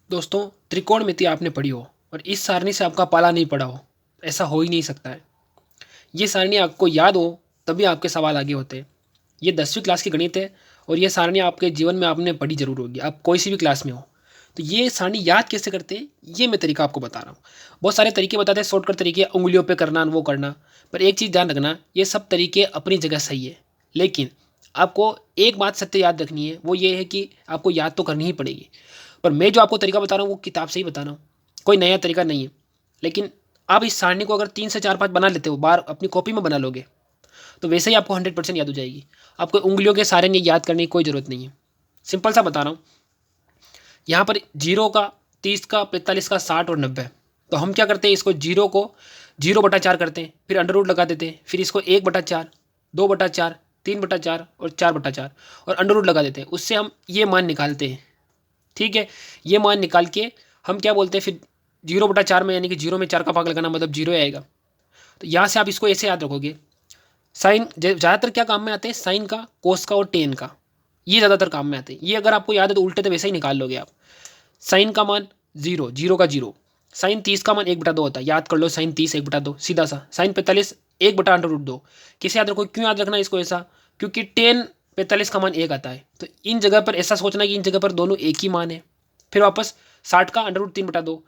दोस्तों, त्रिकोणमिति आपने पढ़ी हो और इस सारणी से आपका पाला नहीं पड़ा हो, ऐसा हो ही नहीं सकता है। ये सारणी आपको याद हो तभी आपके सवाल आगे होते हैं। ये 10वीं क्लास की गणित है और ये सारणी आपके जीवन में आपने पढ़ी जरूर होगी, आप कोई सी भी क्लास में हो। तो ये सारणी याद कैसे करते हैं, ये मैं तरीका आपको बता रहा हूँ। बहुत सारे तरीके बताते हैं, शॉर्टकट तरीके, उंगलियों पे करना, वो करना। पर एक चीज़ ध्यान रखना, ये सब तरीके अपनी जगह सही है, लेकिन आपको एक बात सत्य याद रखनी है, वो ये है कि आपको याद तो करनी ही पड़ेगी। पर मैं जो आपको तरीका बता रहा हूँ वो किताब से ही बता रहा हूँ, कोई नया तरीका नहीं है। लेकिन आप इस सारणी को अगर 3 से 4 5 बना लेते हो, बार अपनी कॉपी में बना लोगे, तो वैसे ही आपको 100% याद हो जाएगी। आपको उंगलियों के सारे नहीं याद करने की कोई ज़रूरत नहीं है। सिंपल सा बता रहा हूँ। यहाँ पर 0 का, 30 का, 45 का, 60 और 90। तो हम क्या करते हैं, इसको 0 को 0/4 करते हैं, फिर अंडर रूट लगा देते हैं, फिर इसको 1/4, 2/4, 3/4 और 4/4 और अंडर रूट लगा देते हैं। उससे हम ये मान निकालते हैं। ठीक है, ये मान निकाल के हम क्या बोलते हैं, फिर 0/4 में, यानी कि 0 में 4 का भाग लगाना, मतलब 0 आएगा। तो यहाँ से आप इसको ऐसे याद रखोगे। साइन ज़्यादातर क्या काम में आते हैं, साइन का, कोस का और टेन का, ये ज़्यादातर काम में आते हैं। ये अगर आपको याद है तो उल्टे तो वैसे ही निकाल लोगे आप। साइन का मान 0, 0 का 0। साइन 30 का मान 1/2 होता है, याद कर लो, साइन 30 1/2 सीधा सा। साइन 45 1/√2। किसे याद रखो, क्यों याद रखना है इसको ऐसा, क्योंकि टेन 45 का मान 1 आता है। तो इन जगह पर ऐसा सोचना कि इन जगह पर दोनों एक ही मान है। फिर वापस 60 का √3/2।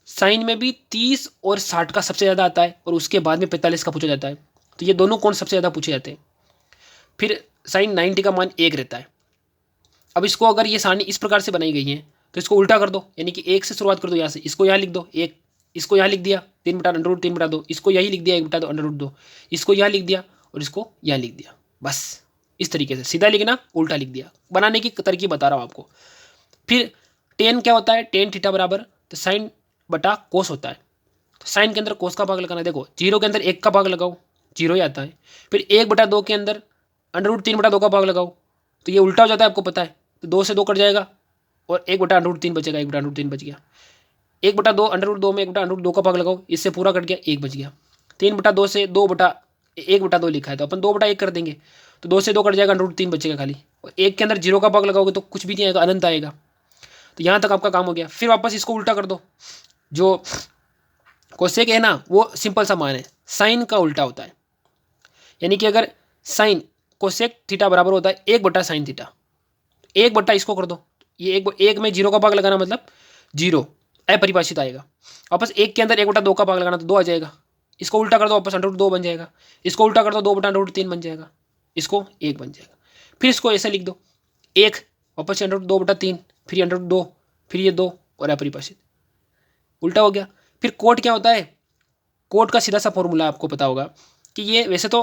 साइन में भी 30 और 60 का सबसे ज़्यादा आता है और उसके बाद में 45 का पूछा जाता है। तो ये दोनों कौन सबसे ज़्यादा पूछे जाते हैं। फिर साइन 90 का मान 1 रहता है। अब इसको अगर ये सारणी इस प्रकार से बनाई गई है तो इसको उल्टा कर दो, यानी कि 1 से शुरुआत कर दो। यहाँ से इसको यहाँ लिख दो 1, इसको यहाँ लिख दिया 3/√3/2, इसको यही लिख दिया 1/√2, इसको यहाँ लिख दिया और इसको यहाँ लिख दिया। बस इस तरीके से सीधा लिखना, उल्टा लिख दिया। बनाने की तरकीब बता रहा हूँ आपको। फिर टेन क्या होता है, टेन थीटा बराबर, तो साइन बटा कोस होता है। तो साइन के अंदर कोस का भाग लगाना, देखो 0 के अंदर 1 का भाग लगाओ, 0 ही आता है। फिर 1/2 के अंदर √3/2 का भाग लगाओ, तो ये उल्टा हो जाता है, आपको पता है। तो 2 से 2 कट जाएगा और 1/√3 बचेगा, 1/√3 बच गया। 1/2 √2 में 1/√2 का भाग लगाओ, इससे पूरा कट गया, 1 बच गया। 3/2 से 1/2 लिखा है तो अपन 2/1 कर देंगे, तो 2 से 2 कट जाएगा, √3 बचेगा खाली। और 1 के अंदर 0 का भाग लगाओगे तो कुछ भी नहीं आएगा, अनंत आएगा। तो यहाँ तक आपका काम हो गया। फिर वापस इसको उल्टा कर दो। जो कोसेक है ना, वो सिंपल सा मान है, साइन का उल्टा होता है। यानी कि अगर साइन कोसेक थीटा बराबर होता है 1/sin थीटा, 1/ इसको कर दो। ये एक में 0 का भाग लगाना, मतलब 0 अपरिभाषित आएगा। वापस 1 के अंदर 1/2 का भाग लगाना, तो 2 आ जाएगा। इसको उल्टा कर दो, वापस √2 बन जाएगा। इसको उल्टा कर दो, 2/√3 बन जाएगा। इसको 1 बन जाएगा। फिर इसको ऐसे लिख दो, 1 वापस से √2/3, फिर √2, फिर ये 2 और अपरिभाषित, उल्टा हो गया। फिर कोट क्या होता है, कोट का सीधा सा फॉर्मूला आपको पता होगा कि ये वैसे तो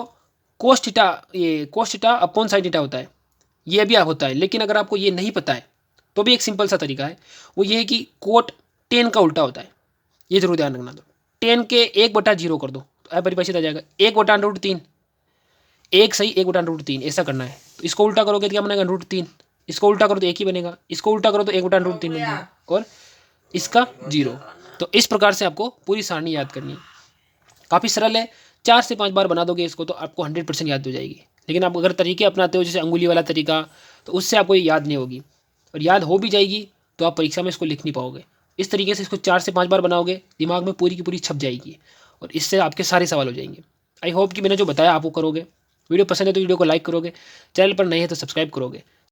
कोस थीटा, ये cos theta upon sine theta होता है, ये भी होता है। लेकिन अगर आपको ये नहीं पता है तो भी एक सिंपल सा तरीका है, वो ये है कि कोट टेन का उल्टा होता है। ये जरूर ध्यान रखना। दो टेन के 1/0 कर दो तो अपरिभाषित आ जाएगा, 1/√3, एक सही 1/√3, ऐसा करना है। तो इसको उल्टा करोगे तो क्या बनेगा, √3। इसको उल्टा करो तो 1 ही बनेगा, इसको उल्टा करो तो 1/√3 बन जाएगा और इसका 0। तो इस प्रकार से आपको पूरी सारणी याद करनी है। काफ़ी सरल है, 4 से 5 बार बना दोगे इसको तो आपको 100% याद हो जाएगी। लेकिन आप अगर तरीके अपनाते हो, जैसे अंगुली वाला तरीका, तो उससे आपको ये याद नहीं होगी। और याद हो भी जाएगी तो आप परीक्षा में इसको लिख नहीं पाओगे। इस तरीके से इसको 4 से 5 बार बनाओगे, दिमाग में पूरी की पूरी छप जाएगी और इससे आपके सारे सवाल हो जाएंगे। आई होप कि मैंने जो बताया आप वो करोगे। वीडियो पसंद है तो वीडियो को लाइक करोगे, चैनल पर नए हैं तो सब्सक्राइब करोगे।